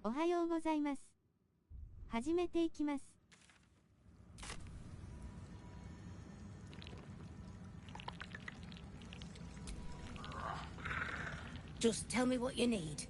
おはようございます。始めていきます。Just tell me what you need.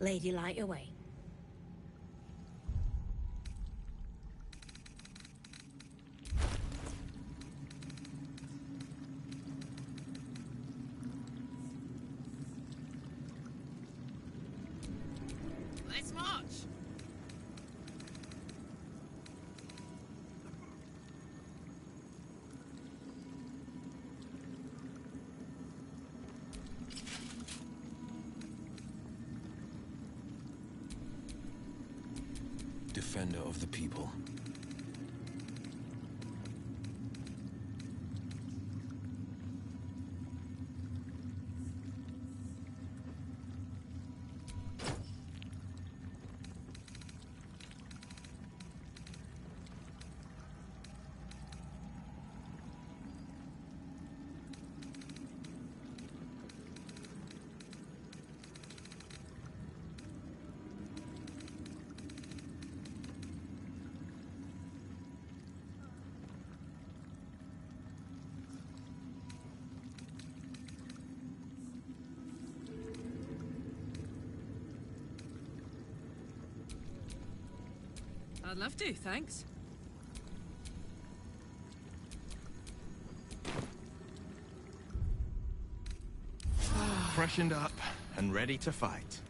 Lady, light away. Let's march! Defender of the people. I'd love to, thanks. Freshened up and ready to fight.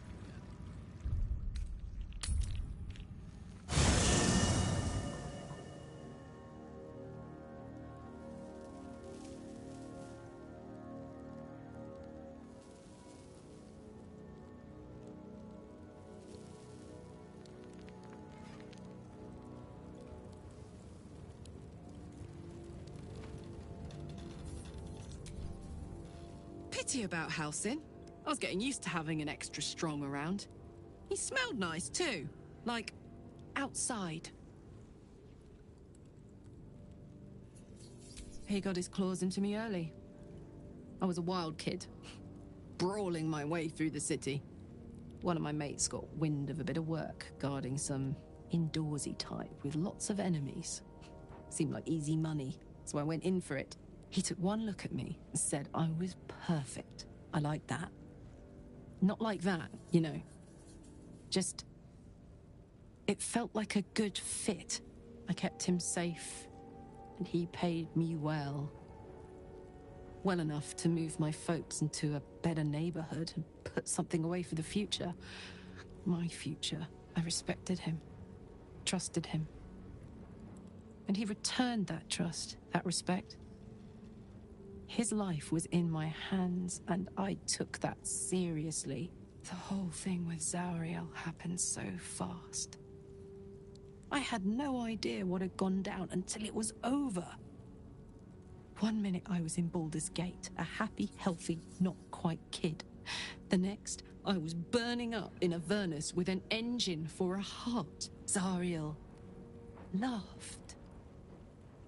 Pity about Halcyon. I was getting used to having an extra strong around. He smelled nice too, like outside. He got his claws into me early. I was a wild kid, brawling my way through the city. One of my mates got wind of a bit of work guarding some indoorsy type with lots of enemies. Seemed like easy money, so I went in for it. He took one look at me and said I was perfect. I like that. Not like that, you know. Just... it felt like a good fit. I kept him safe, and he paid me well. Well enough to move my folks into a better neighborhood and put something away for the future. My future. I respected him. Trusted him. And he returned that trust, that respect. His life was in my hands, and I took that seriously. The whole thing with Zariel happened so fast. I had no idea what had gone down until it was over. 1 minute I was in Baldur's Gate, a happy, healthy, not quite kid. The next, I was burning up in Avernus with an engine for a heart. Zariel laughed.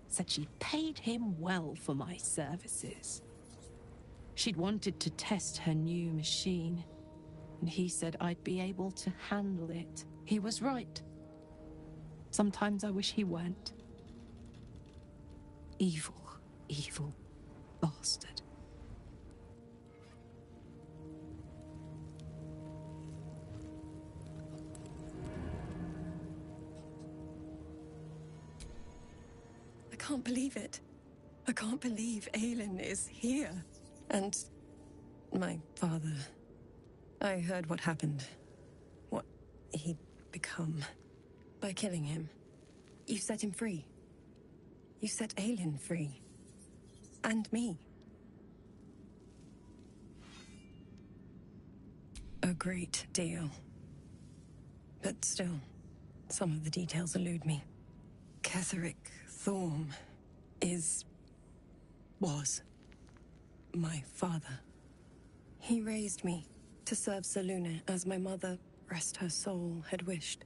Said she'd paid him well for my services. She'd wanted to test her new machine, and he said I'd be able to handle it. He was right. Sometimes I wish he weren't. Evil, evil bastard. I can't believe it. I can't believe Aelin is here. And my father. I heard what happened. What he'd become. By killing him. You set him free. You set Aelin free. And me. A great deal. But still, some of the details elude me. Ketheric Thorm was my father. He raised me to serve Selûne as my mother, rest her soul, had wished.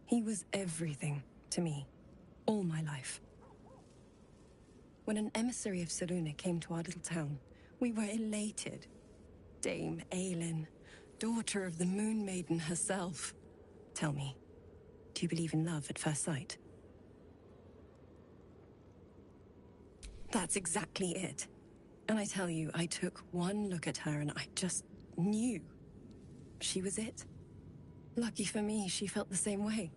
He was everything to me, all my life. When an emissary of Selûne came to our little town, we were elated. Dame Aelin, daughter of the Moon Maiden herself. Tell me, do you believe in love at first sight? That's exactly it. And I tell you, I took one look at her and I just knew. She was it. Lucky for me, she felt the same way.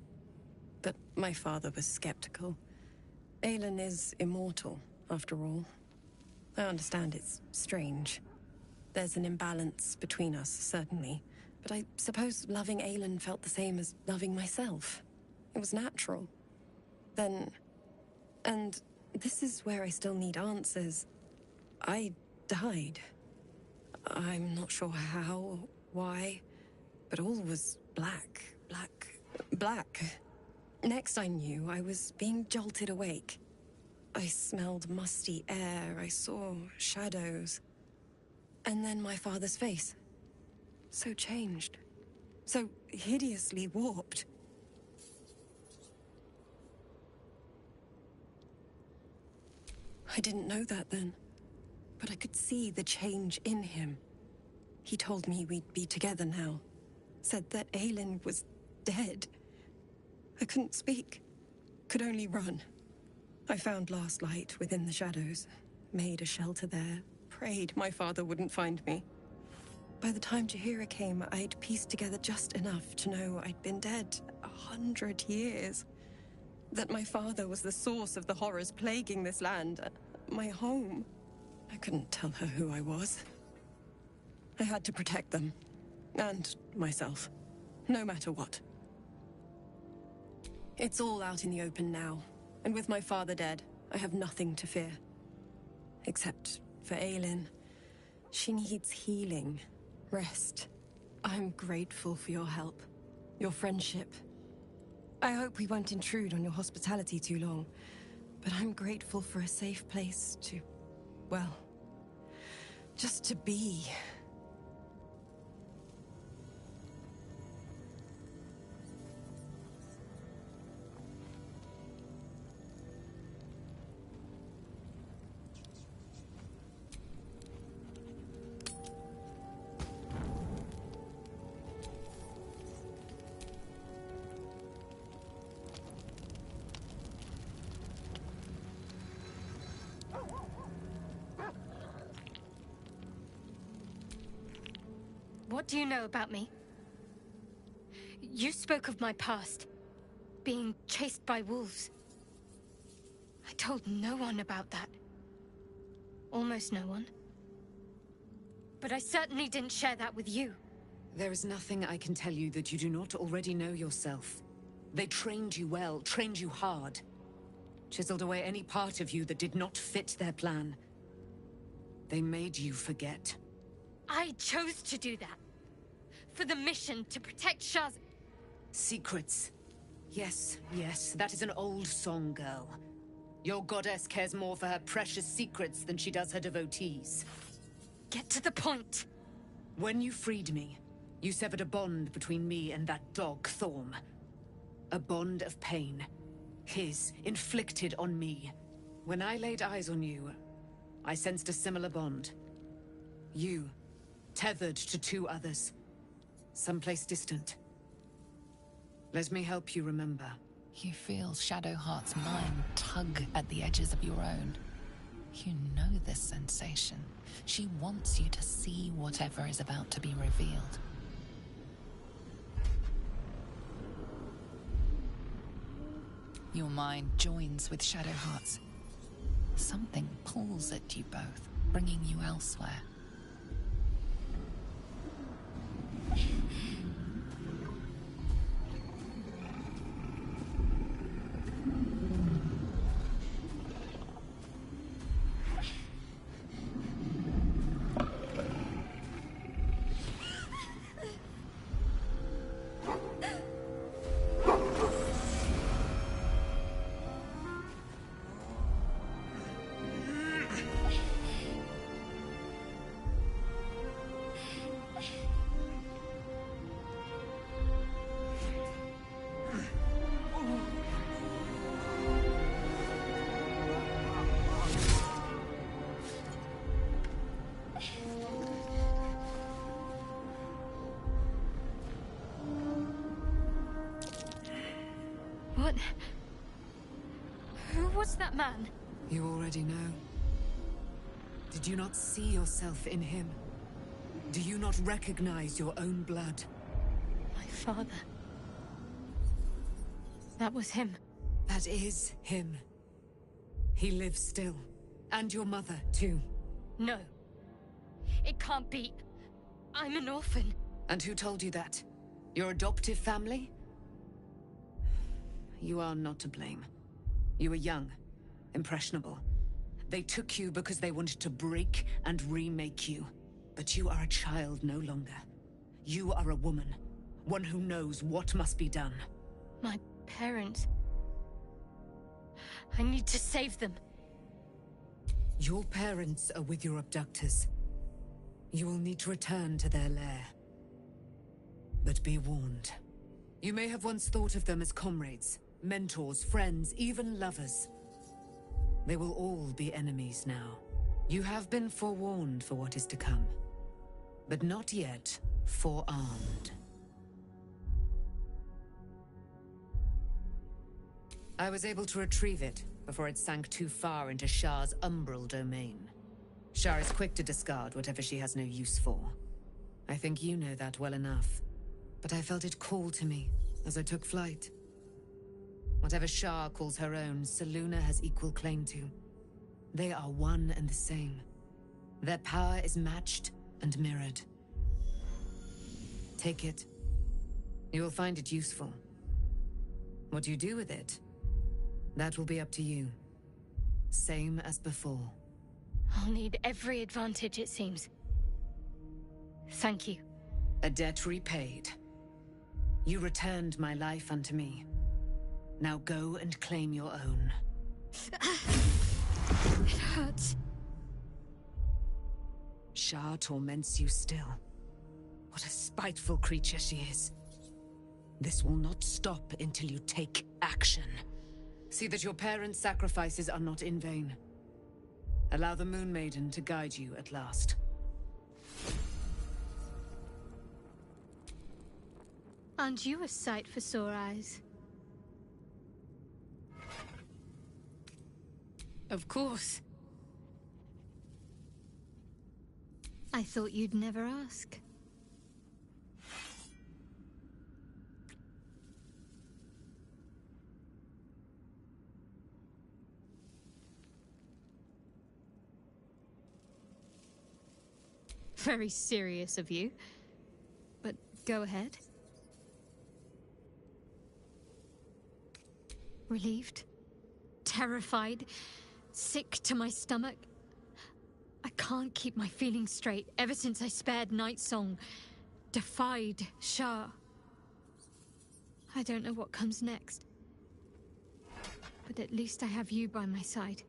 But my father was skeptical. Aelin is immortal, after all. I understand it's strange. There's an imbalance between us, certainly. But I suppose loving Aelin felt the same as loving myself. It was natural. Then... And this is where I still need answers. I died. I'm not sure how or why, but all was black. Next I knew, I was being jolted awake. I smelled musty air, I saw shadows. And then my father's face. So changed. So hideously warped. I didn't know that then, but I could see the change in him. He told me we'd be together now. Said that Aelin was dead. I couldn't speak. Could only run. I found last light within the shadows. Made a shelter there. Prayed my father wouldn't find me. By the time Jaheira came, I'd pieced together just enough to know I'd been dead 100 years. That my father was the source of the horrors plaguing this land. My home. I couldn't tell her who I was. I had to protect them. And myself. No matter what. It's all out in the open now. And with my father dead, I have nothing to fear. Except for Aelin. She needs healing. Rest. I'm grateful for your help. Your friendship. I hope we won't intrude on your hospitality too long. But I'm grateful for a safe place to... well... just to be. What do you know about me? You spoke of my past. Being chased by wolves. I told no one about that. Almost no one. But I certainly didn't share that with you. There is nothing I can tell you that you do not already know yourself. They trained you well, trained you hard. Chiseled away any part of you that did not fit their plan. They made you forget. I chose to do that. for the mission to protect Shah's... Secrets. Yes, yes, that is an old song, girl. Your goddess cares more for her precious secrets than she does her devotees. Get to the point. When you freed me, you severed a bond between me and that dog, Thorm. A bond of pain. His, inflicted on me. When I laid eyes on you, I sensed a similar bond. You, tethered to two others. Someplace distant. Let me help you remember. You feel Shadowheart's mind tug at the edges of your own. You know this sensation. She wants you to see whatever is about to be revealed. Your mind joins with Shadowheart's. Something pulls at you both, bringing you elsewhere. What? Who was that man? You already know. Did you not see yourself in him? Do you not recognize your own blood? My father. That was him. That is him. He lives still. And your mother, too. No. It can't be. I'm an orphan. And who told you that? Your adoptive family? You are not to blame. You were young, impressionable. They took you because they wanted to break and remake you. But you are a child no longer. You are a woman, one who knows what must be done. My parents... I need to save them. Your parents are with your abductors. You will need to return to their lair. But be warned. You may have once thought of them as comrades, mentors, friends, even lovers. They will all be enemies now. You have been forewarned for what is to come, but not yet forearmed. I was able to retrieve it before it sank too far into Shah's umbral domain. Shah is quick to discard whatever she has no use for. I think you know that well enough, but I felt it call to me as I took flight. Whatever Shah calls her own, Selûne has equal claim to. They are one and the same. Their power is matched and mirrored. Take it. You will find it useful. What you do with it, that will be up to you. Same as before. I'll need every advantage, it seems. Thank you. A debt repaid. You returned my life unto me. Now go and claim your own. It hurts. Shah torments you still. What a spiteful creature she is. This will not stop until you take action. See that your parents' sacrifices are not in vain. Allow the Moon Maiden to guide you at last. Aren't you a sight for sore eyes? Of course. I thought you'd never ask. Very serious of you. But go ahead. Relieved? Terrified? Sick to my stomach? I can't keep my feelings straight ever since I spared Night Song. defied Shah. I don't know what comes next. But at least I have you by my side.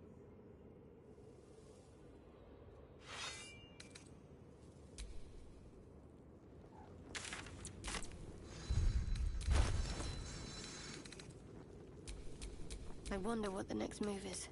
I wonder what the next move is.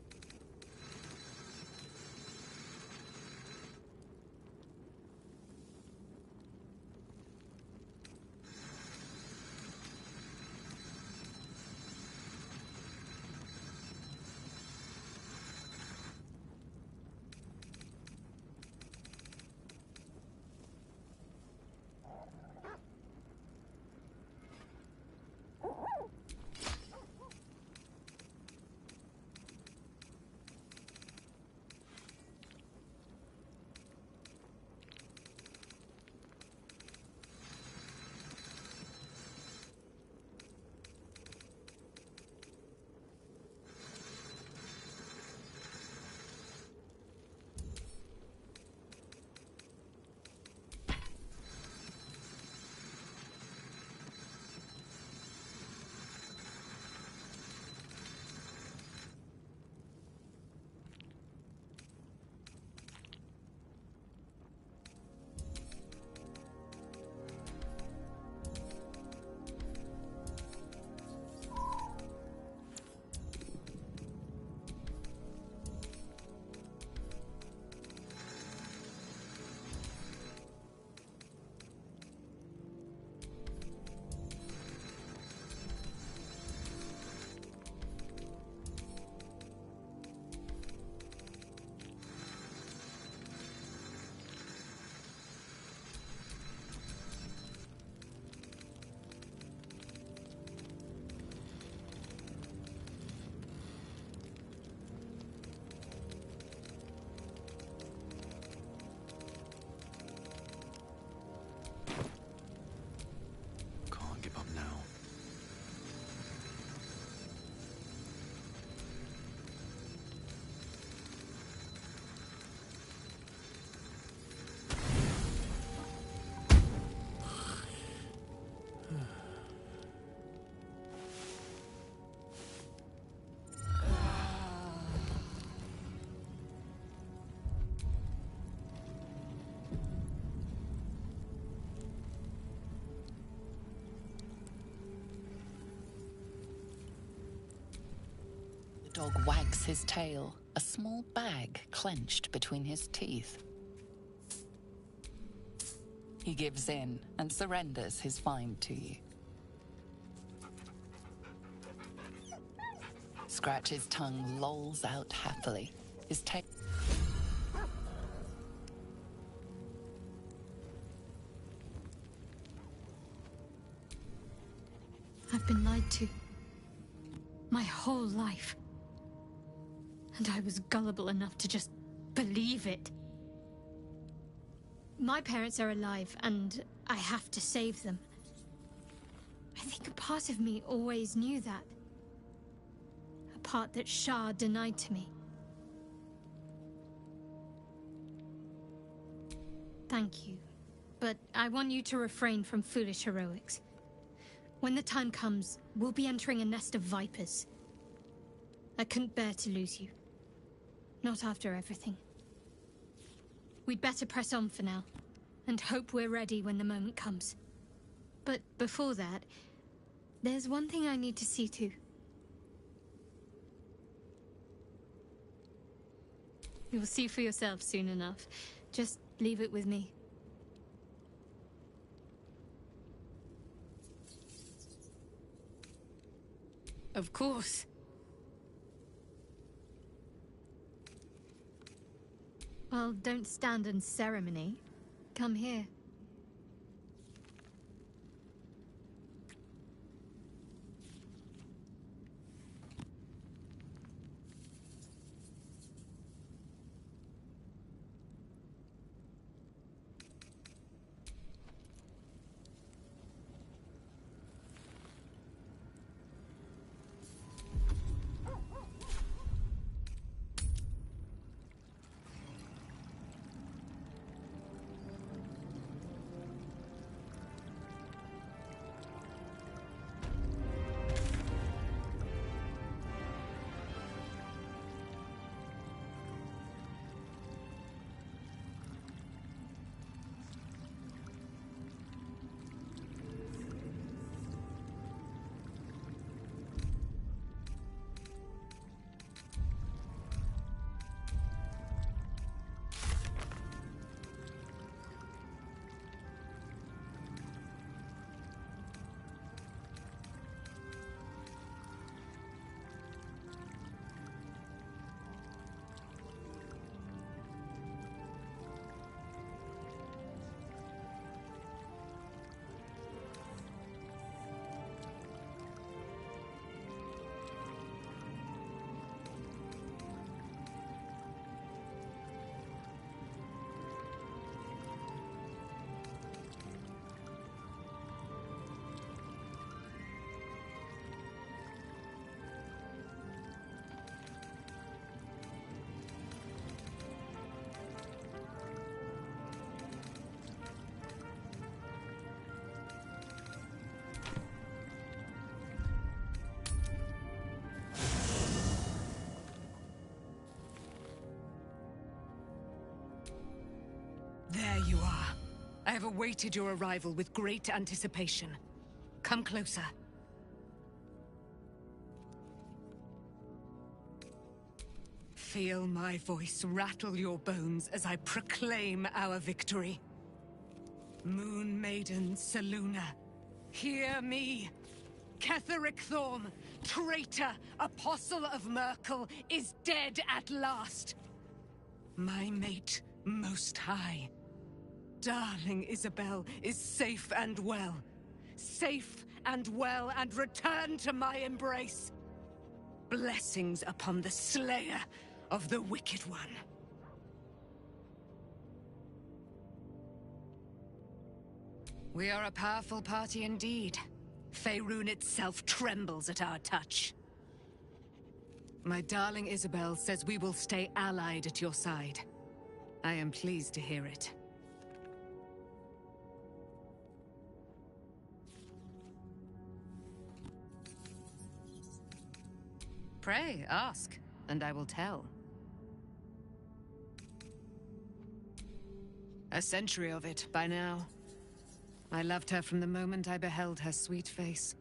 The dog wags his tail, a small bag clenched between his teeth. He gives in and surrenders his find to you. Scratch's tongue lolls out happily. His tail... I've been lied to. My whole life. And I was gullible enough to just believe it. My parents are alive, and I have to save them. I think a part of me always knew that. A part that Shah denied to me. Thank you. But I want you to refrain from foolish heroics. When the time comes, we'll be entering a nest of vipers. I couldn't bear to lose you. Not after everything. We'd better press on for now, and hope we're ready when the moment comes. But before that, there's one thing I need to see to. You'll see for yourself soon enough. Just leave it with me. Of course. Well, don't stand in ceremony. Come here. I have awaited your arrival with great anticipation. Come closer. Feel my voice rattle your bones as I proclaim our victory. Moon Maiden Seluna, hear me! Ketheric Thorm, traitor, apostle of Merkel, is dead at last. My mate, Most High. Darling Isabel is safe and well. Safe and well, and returned to my embrace. Blessings upon the slayer of the Wicked One. We are a powerful party indeed. Faerun itself trembles at our touch. My darling Isabel says we will stay allied at your side. I am pleased to hear it. Pray, ask, and I will tell. A century of it, by now. I loved her from the moment I beheld her sweet face.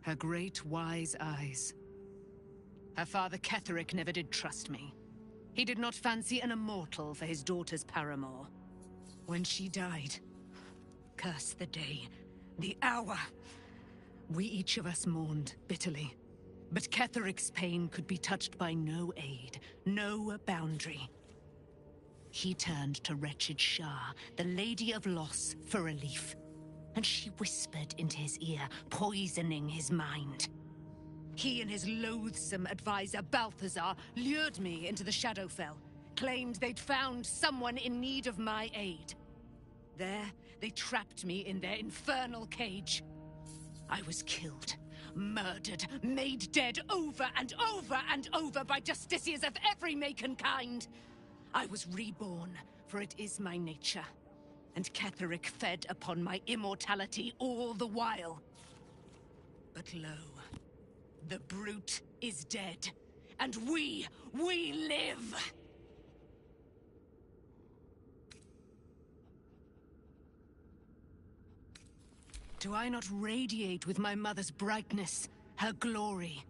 Her great, wise eyes. Her father Ketheric never did trust me. He did not fancy an immortal for his daughter's paramour. When she died, curse the day, the hour, we each of us mourned bitterly. But Ketheric's pain could be touched by no aid, no boundary. He turned to wretched Shah, the Lady of Loss, for relief. And she whispered into his ear, poisoning his mind. He and his loathsome advisor, Balthazar, lured me into the Shadowfell, claimed they'd found someone in need of my aid. There, they trapped me in their infernal cage. I was killed, murdered, made dead over and over and over by justiciars of every make and kind. I was reborn, for it is my nature. And Ketheric fed upon my immortality all the while. But lo, the brute is dead, and we live! Do I not radiate with my mother's brightness, her glory?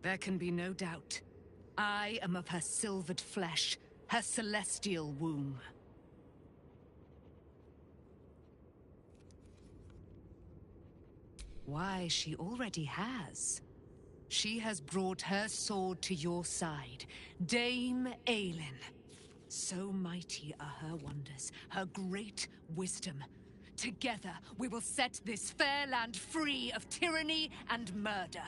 There can be no doubt. I am of her silvered flesh, her celestial womb. Why, she already has. She has brought her sword to your side, Dame Aelin. So mighty are her wonders, her great wisdom. Together, we will set this fair land free of tyranny and murder.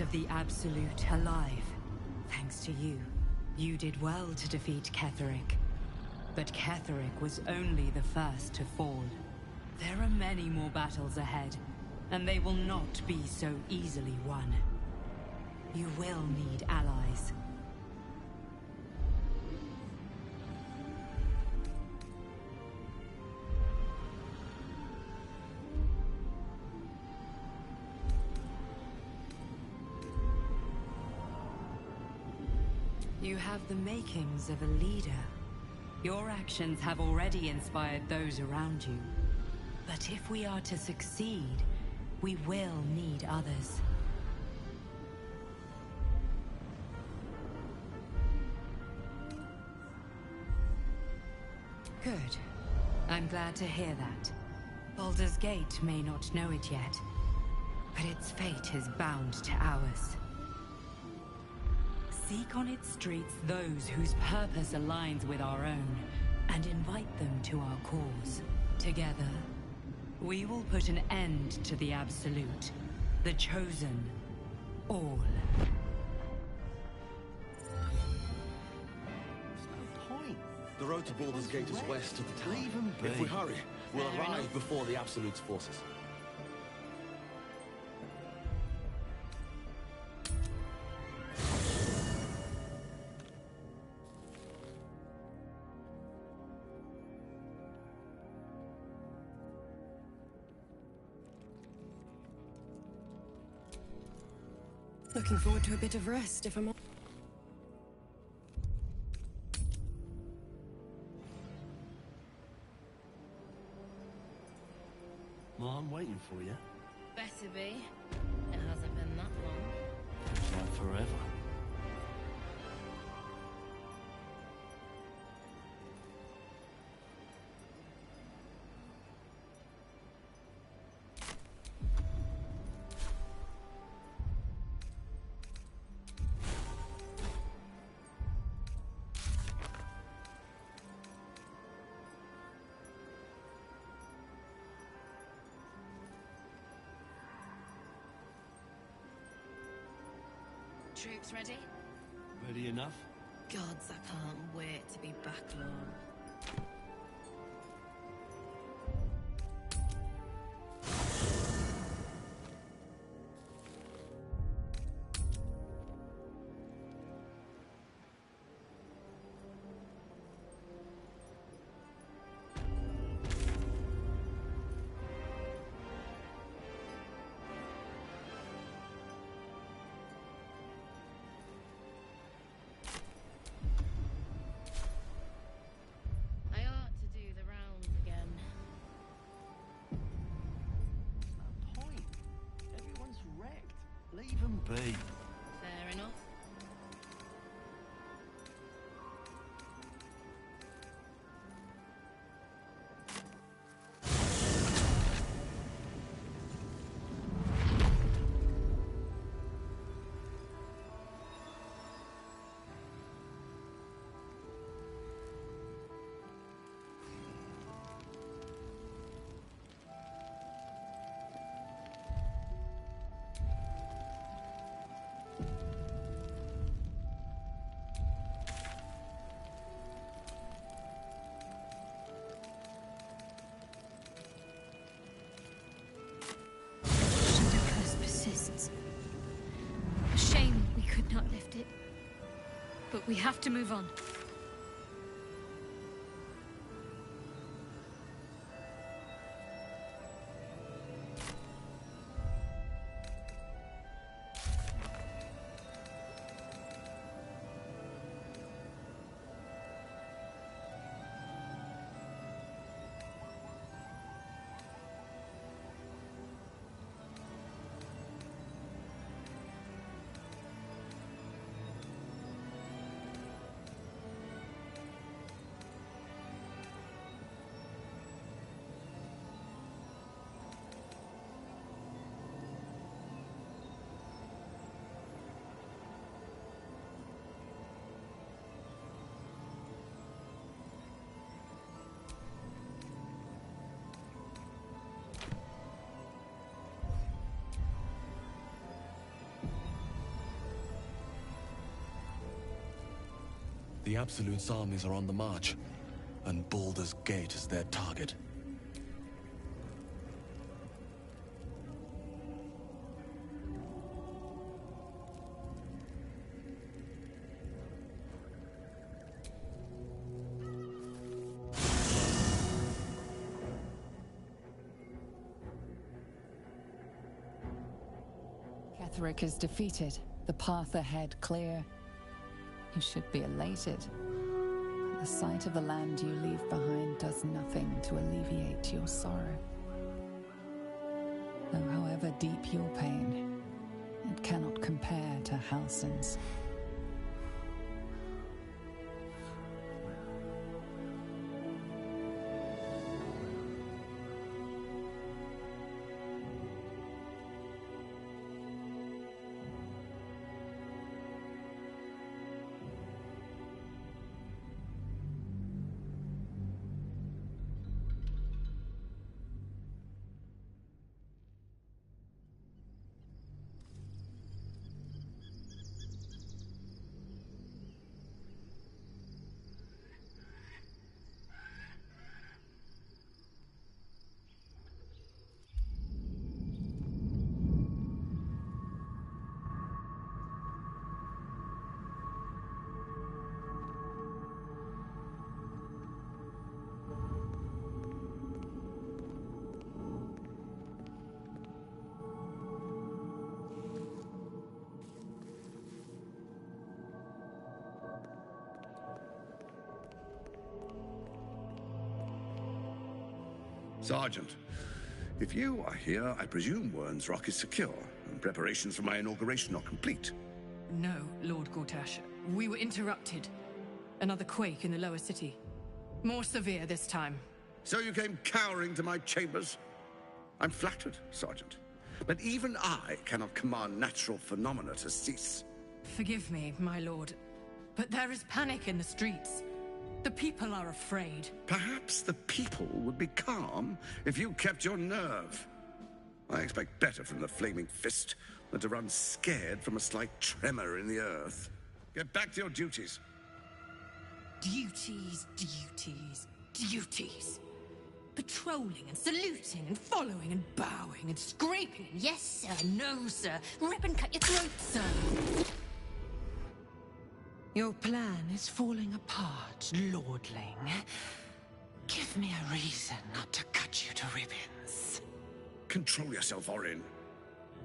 of the Absolute alive. Thanks to you. You did well to defeat Ketheric. But Ketheric was only the first to fall. There are many more battles ahead, and they will not be so easily won. You will need allies. You have the makings of a leader. Your actions have already inspired those around you. But if we are to succeed, we will need others. Good. I'm glad to hear that. Baldur's Gate may not know it yet, but its fate is bound to ours. Seek on its streets those whose purpose aligns with our own, and invite them to our cause. Together, we will put an end to the Absolute, the Chosen, all. The road to Baldur's Gate is west of the town. If we hurry, we'll arrive before the Absolute's forces. Looking forward to a bit of rest, if I'm honest. Mom, waiting for you. Better be. It hasn't been that long. Feels like forever. Troops ready? Ready enough? Gods, I can't wait to be back, Lord. Leave them be. Fair enough. A shame we could not lift it. But we have to move on. The Absolute's armies are on the march, and Baldur's Gate is their target. Ketheric is defeated, the path ahead clear. You should be elated. The sight of the land you leave behind does nothing to alleviate your sorrow. Though however deep your pain, it cannot compare to Halsin's. Sergeant, if you are here, I presume Wern's Rock is secure, and preparations for my inauguration are complete. No, Lord Gortash. We were interrupted. Another quake in the lower city. More severe this time. So you came cowering to my chambers? I'm flattered, Sergeant. But even I cannot command natural phenomena to cease. Forgive me, my lord, but there is panic in the streets. The people are afraid. Perhaps the people would be calm if you kept your nerve. I expect better from the Flaming Fist than to run scared from a slight tremor in the earth. Get back to your duties. Duties, duties, duties. Patrolling and saluting and following and bowing and scraping and yes sir, no sir, rip and cut your throat, sir. Your plan is falling apart, lordling. Give me a reason not to cut you to ribbons. Control yourself, Orin.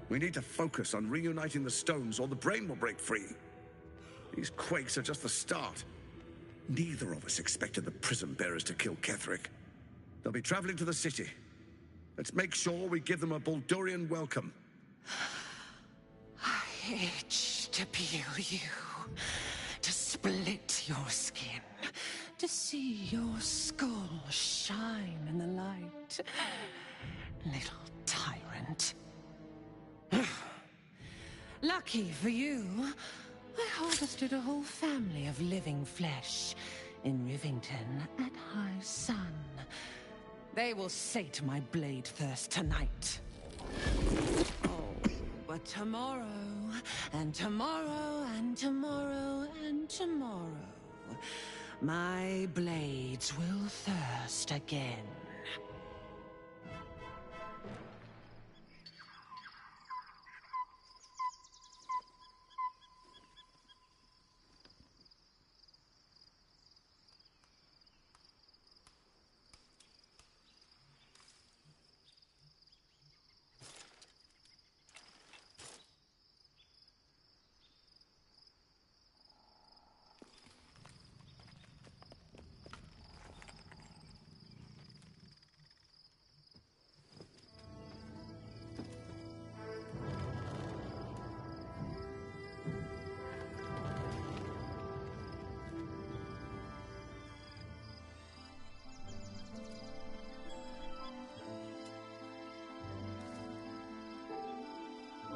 We need to focus on reuniting the stones or the brain will break free. These quakes are just the start. Neither of us expected the Prism Bearers to kill Ketheric. They'll be traveling to the city. Let's make sure we give them a Baldurian welcome. I itch to peel you. To split your skin, to see your skull shine in the light. Little tyrant. Lucky for you, I harvested a whole family of living flesh in Rivington at high sun. They will sate my blade thirst tonight. Oh, but tomorrow, and tomorrow, and tomorrow, and tomorrow, my blades will thirst again.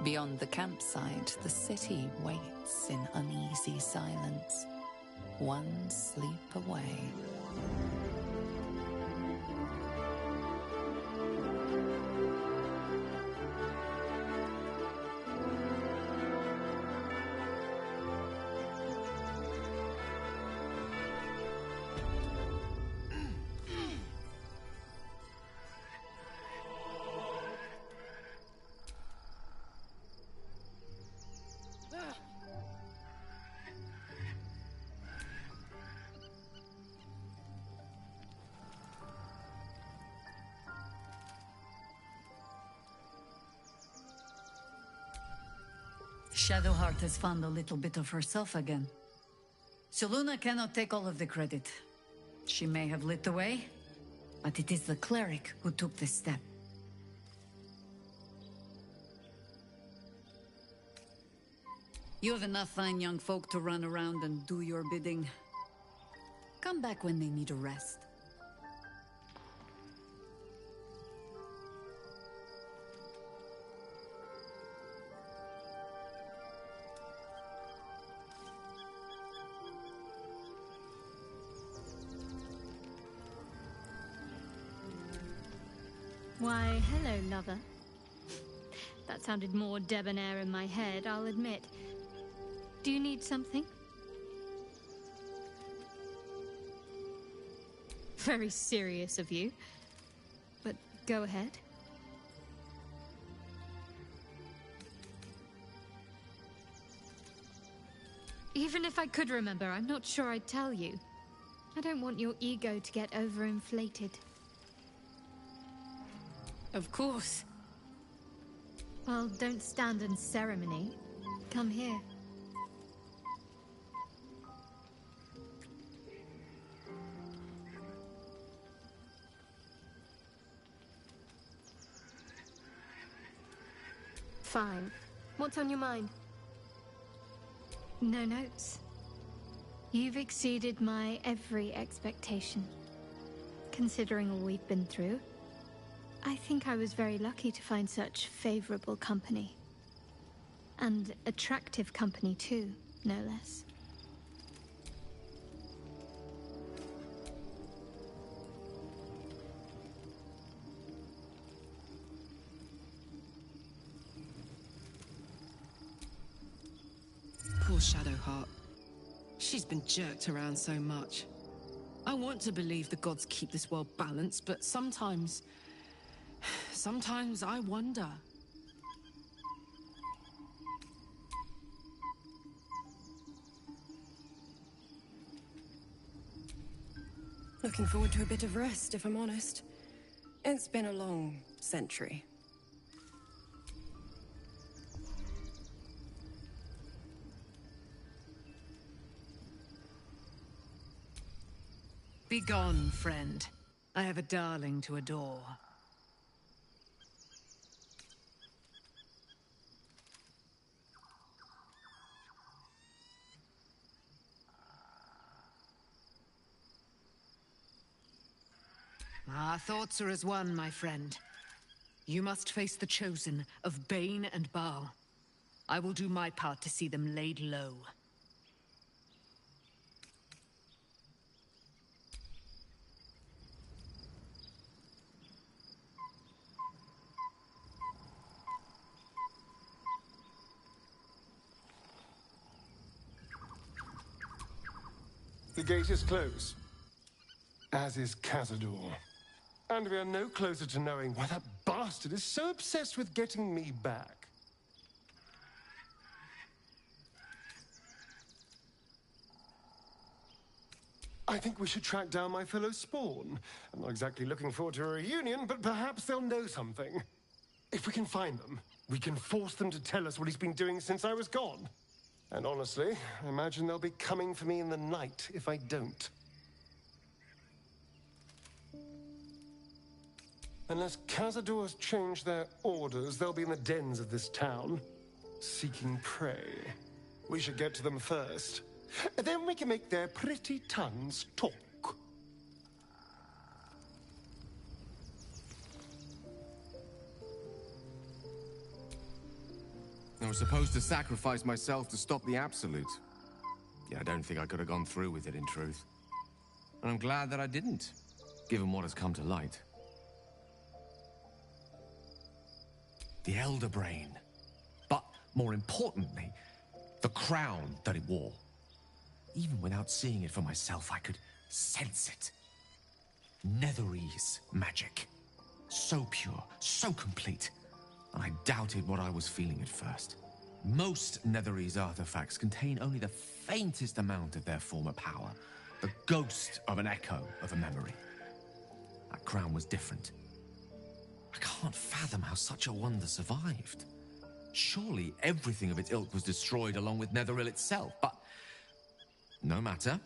Beyond the campsite, the city waits in uneasy silence, one sleep away. Shadowheart has found a little bit of herself again. Seluna cannot take all of the credit. She may have lit the way, but it is the cleric who took this step. You have enough fine young folk to run around and do your bidding. Come back when they need a rest. Why, hello, lover. That sounded more debonair in my head, I'll admit. Do you need something? Very serious of you. But go ahead. Even if I could remember, I'm not sure I'd tell you. I don't want your ego to get overinflated. Of course. Well, don't stand in ceremony. Come here. Fine. What's on your mind? No notes. You've exceeded my every expectation. Considering all we've been through, I think I was very lucky to find such favorable company. And attractive company too, no less. Poor Shadowheart. She's been jerked around so much. I want to believe the gods keep this world balanced, but sometimes I wonder. Looking forward to a bit of rest, if I'm honest. It's been a long century. Begone, friend. I have a darling to adore. Our thoughts are as one, my friend. You must face the chosen of Bane and Baal. I will do my part to see them laid low. The gate is closed, as is Cazador. And we are no closer to knowing why that bastard is so obsessed with getting me back. I think we should track down my fellow Spawn. I'm not exactly looking forward to a reunion, but perhaps they'll know something. If we can find them, we can force them to tell us what he's been doing since I was gone. And honestly, I imagine they'll be coming for me in the night if I don't. Unless Cazador's changed their orders, they'll be in the dens of this town, seeking prey. We should get to them first. Then we can make their pretty tongues talk. I was supposed to sacrifice myself to stop the Absolute. Yeah, I don't think I could have gone through with it, in truth. And I'm glad that I didn't, given what has come to light. The Elder Brain. But, more importantly, the crown that it wore. Even without seeing it for myself, I could sense it. Netherese magic. So pure, so complete. I doubted what I was feeling at first. Most Netherese artifacts contain only the faintest amount of their former power. The ghost of an echo of a memory. That crown was different. I can't fathom how such a wonder survived. Surely everything of its ilk was destroyed along with Netheril itself, but no matter.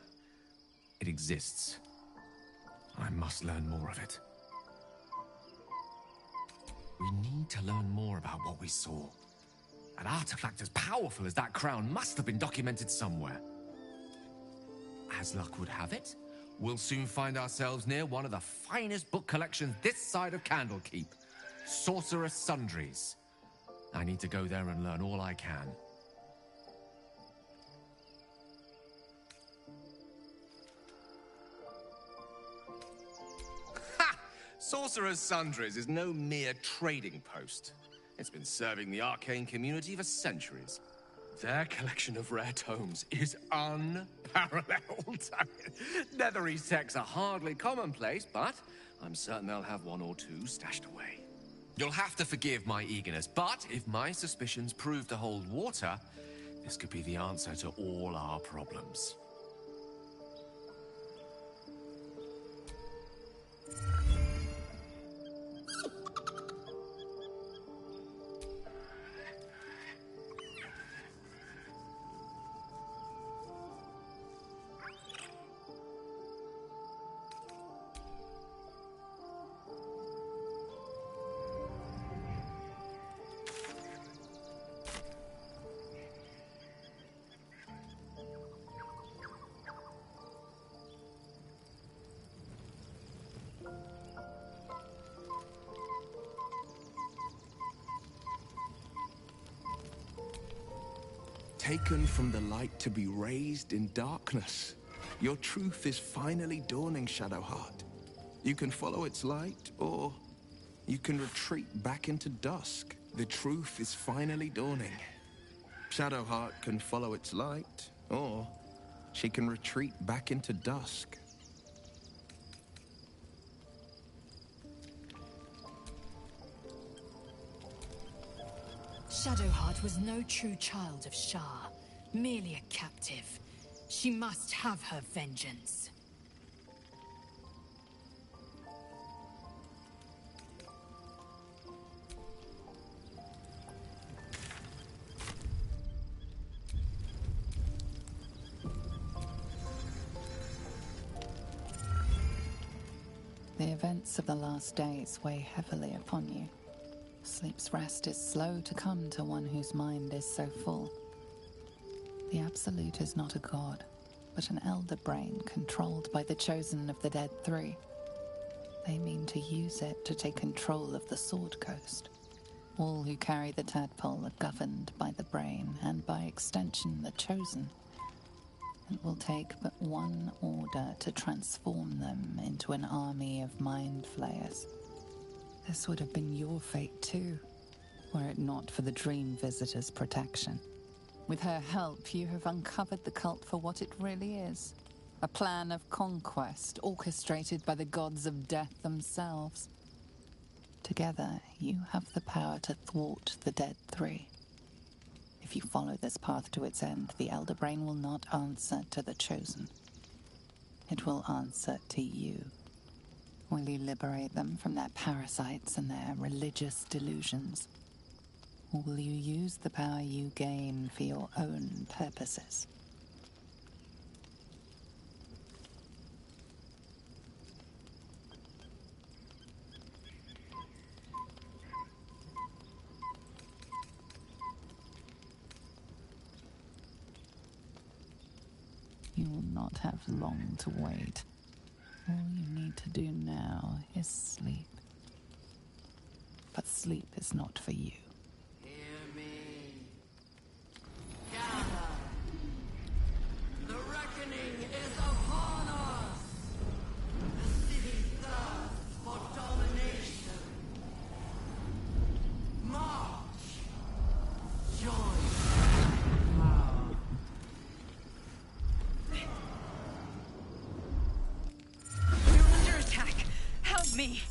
It exists. I must learn more of it. We need to learn more about what we saw. An artifact as powerful as that crown must have been documented somewhere. As luck would have it, we'll soon find ourselves near one of the finest book collections this side of Candlekeep, Sorcerer's Sundries. I need to go there and learn all I can. Ha! Sorcerer's Sundries is no mere trading post. It's been serving the arcane community for centuries. Their collection of rare tomes is unparalleled. Netherese texts are hardly commonplace, but I'm certain they'll have one or two stashed away. You'll have to forgive my eagerness, but if my suspicions prove to hold water, this could be the answer to all our problems. Taken from the light to be raised in darkness. Your truth is finally dawning, Shadowheart. You can follow its light, or you can retreat back into dusk. The truth is finally dawning. Shadowheart can follow its light, or she can retreat back into dusk. Shadowheart was no true child of Shar, merely a captive. She must have her vengeance. The events of the last days weigh heavily upon you. Sleep's rest is slow to come to one whose mind is so full. The Absolute is not a god, but an elder brain controlled by the chosen of the Dead Three. They mean to use it to take control of the Sword Coast. All who carry the tadpole are governed by the brain, and by extension the chosen. It will take but one order to transform them into an army of mind flayers. This would have been your fate too, were it not for the Dream Visitor's protection. With her help, you have uncovered the cult for what it really is. A plan of conquest orchestrated by the gods of death themselves. Together, you have the power to thwart the Dead Three. If you follow this path to its end, the Elder Brain will not answer to the Chosen. It will answer to you. Will you liberate them from their parasites and their religious delusions? Or will you use the power you gain for your own purposes? You will not have long to wait. All you need to do now is sleep. But sleep is not for you. Hear me. Gather. The reckoning is upon us. The city thirsts for domination. March. Join. Me.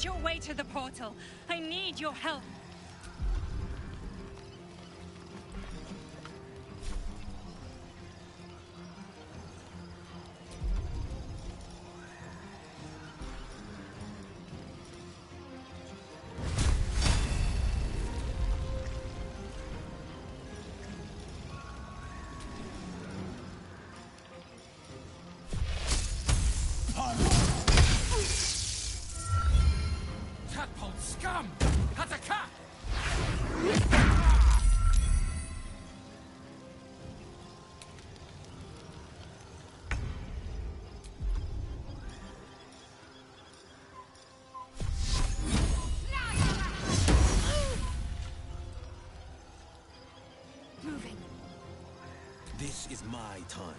Fight your way to the portal. I need your help. Tadpole scum! Hataka! Moving. This is my time.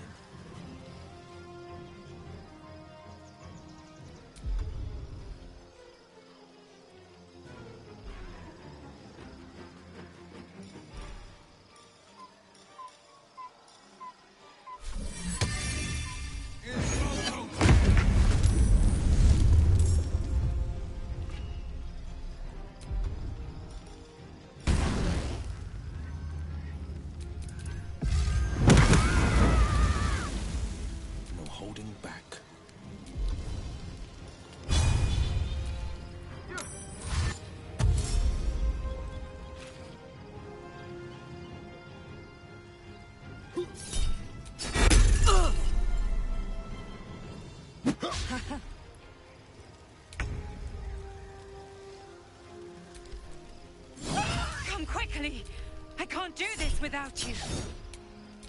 No holding back. Come quickly! I can't do this without you.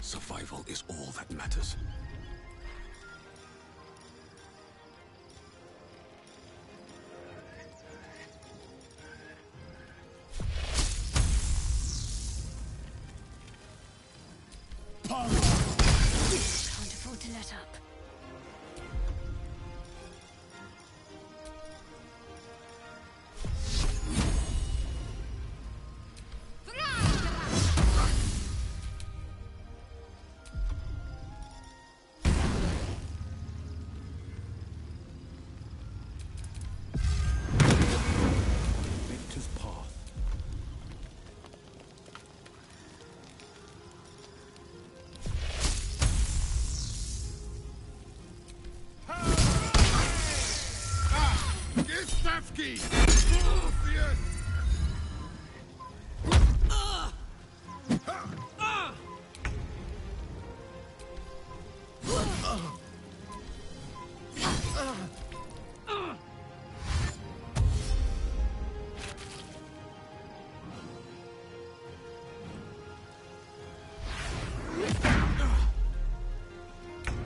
Survival is all that matters. Can't afford to let up. Victor's path. Gistavki!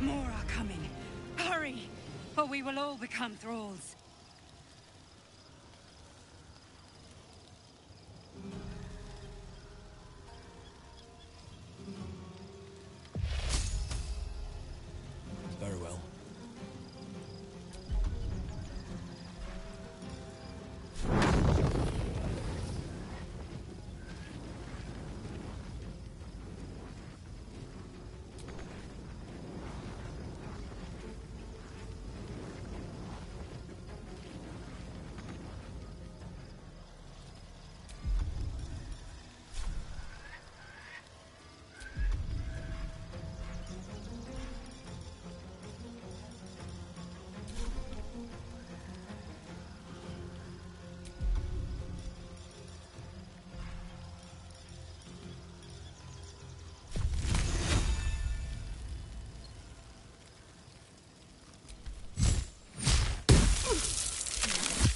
More are coming. Hurry, or we will all become thralls. Very well.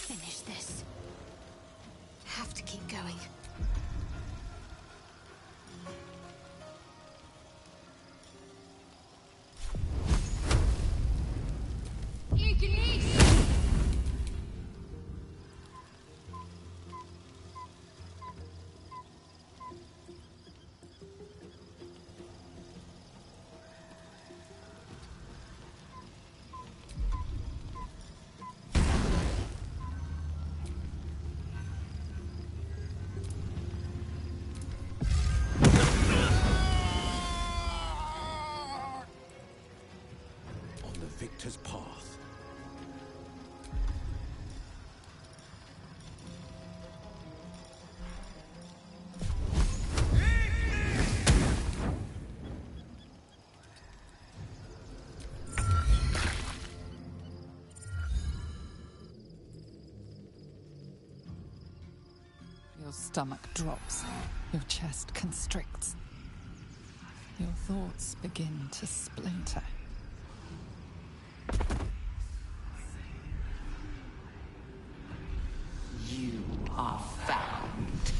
Finish this. Have to keep going. On the victor's path. Your stomach drops. Your chest constricts. Your thoughts begin to splinter. You are found.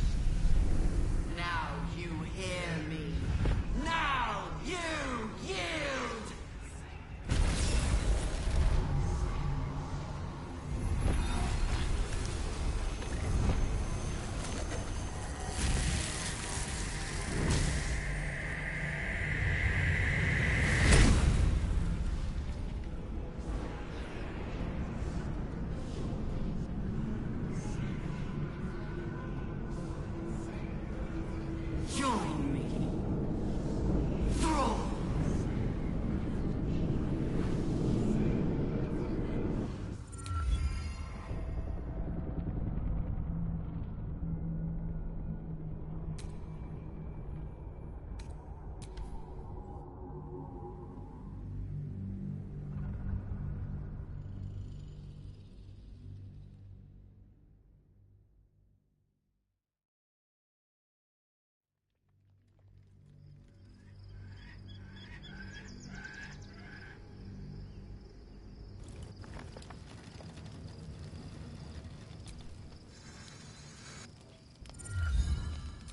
Now you hear me. Now you yield! Join me. Throw.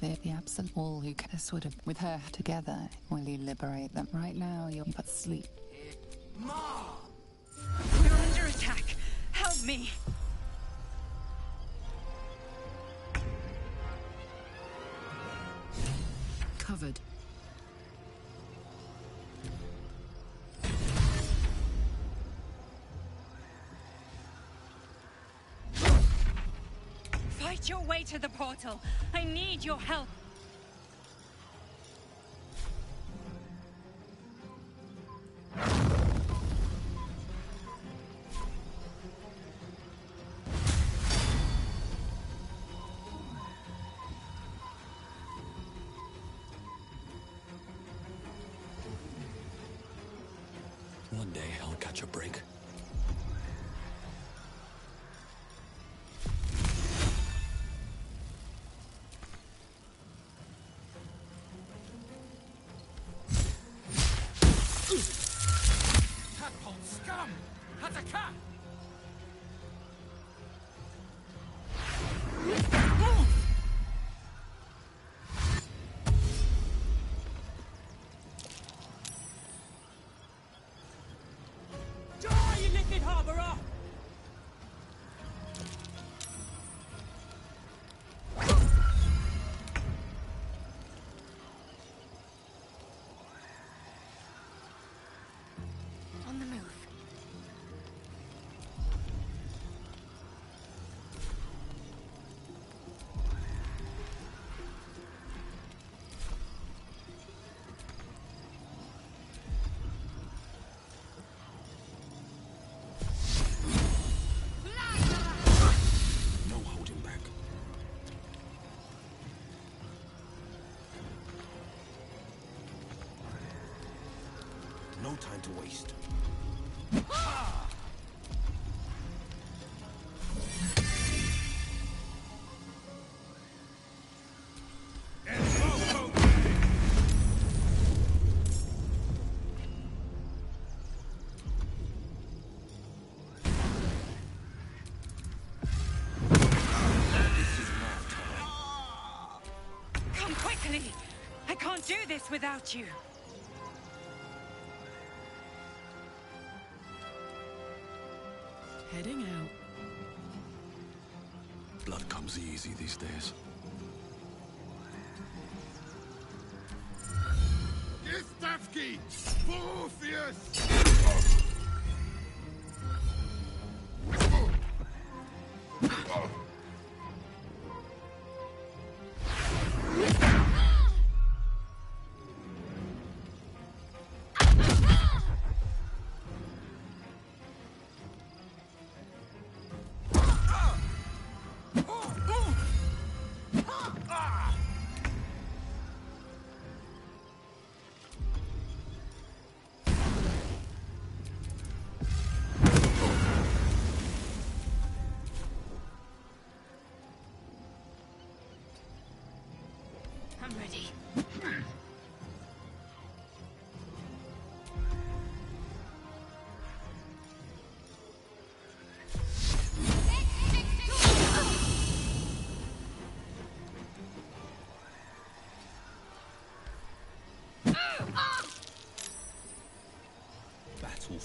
They're the absolute all who can sort of with her together. Will you liberate them? Right now, you're but asleep. We're under attack. Help me. Covered. Fight your way to the portal. I need your help. One day I'll catch a break. Tadpole scum! Attack! Die, you liquid harborer! On the move. No holding back. No time to waste. Come quickly. I can't do this without you. Heading out. Blood comes easy these days. Gistavki! Morpheus!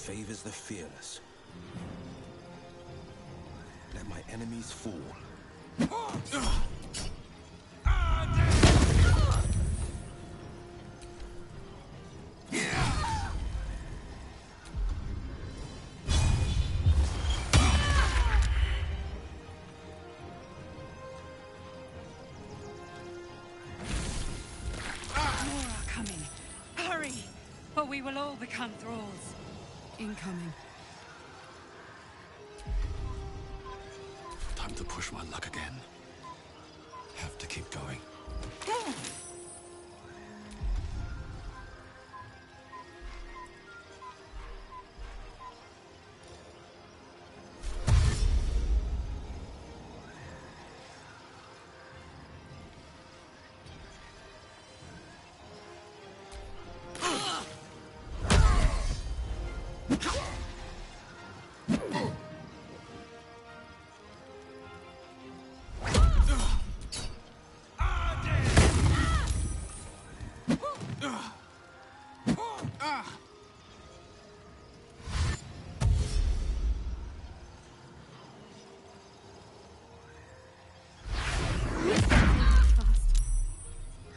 favors the fearless. Let my enemies fall. We will all become thralls. Incoming. Time to push my luck again. Have to keep going.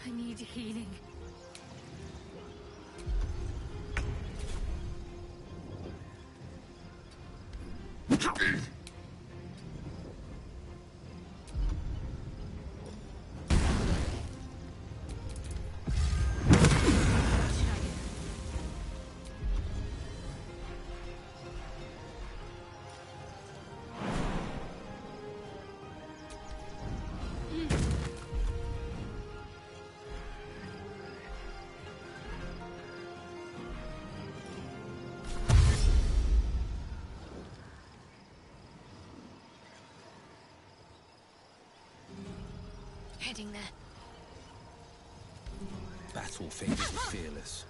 I need healing. Heading there. Battle favors the fearless.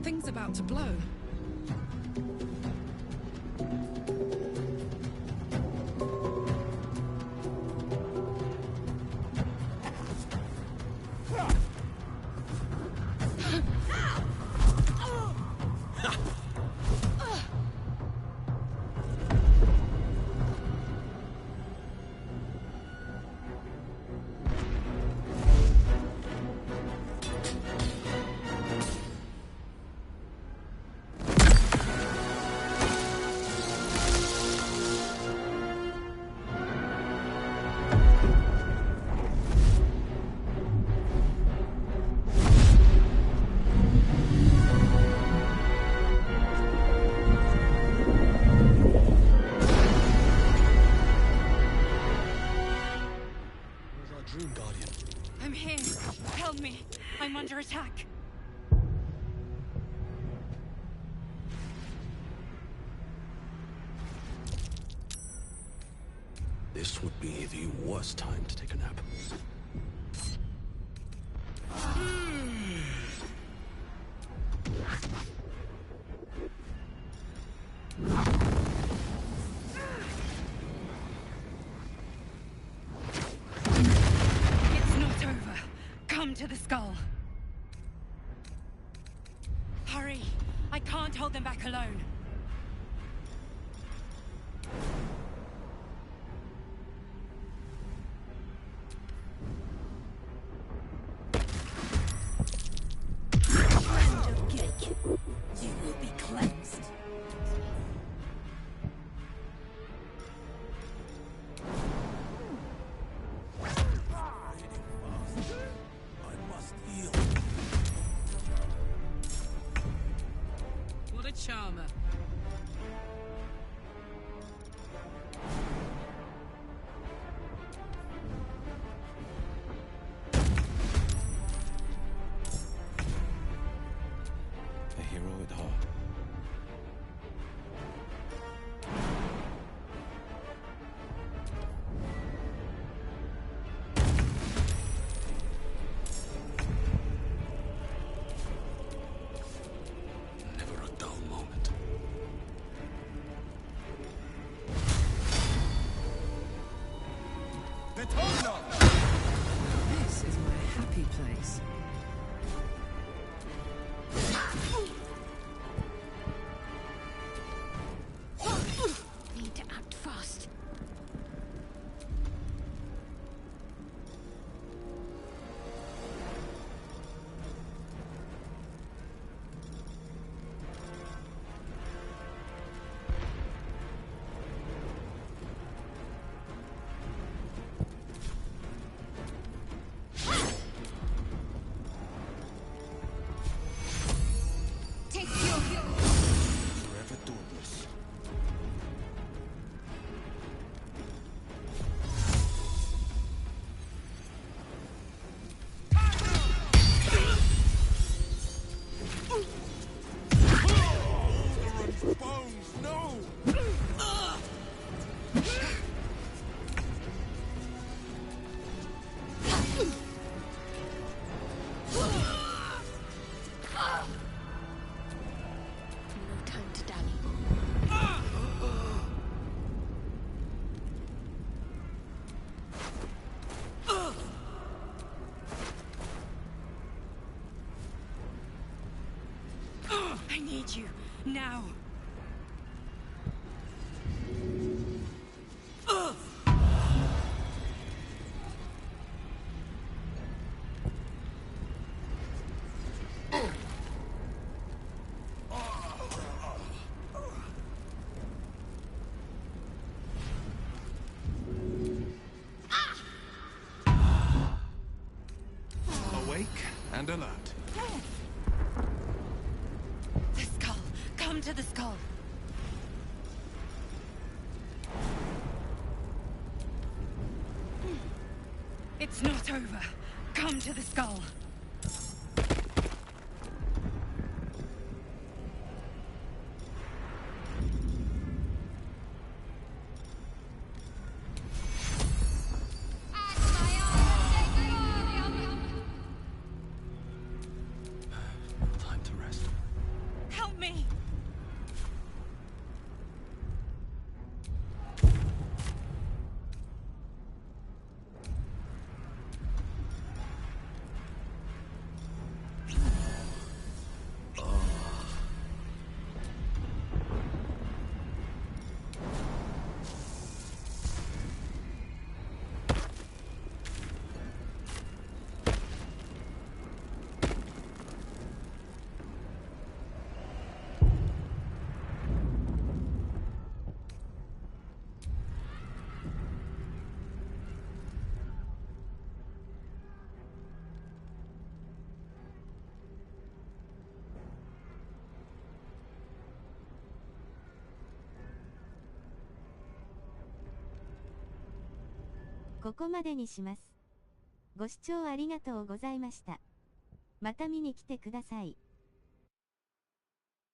Thing's about to blow. I'm here. Help me. I'm under attack. This would be the worst time to take a nap. It's not over. Come to the skull. Hurry. I can't hold them back alone. You will be cleansed. I must heal. need you now. Awake and alert. The skull. Come to the skull. It's not over. Come to the skull. Time to rest. Help me!「ここまでにします。ご視聴ありがとうございました。また見に来てください。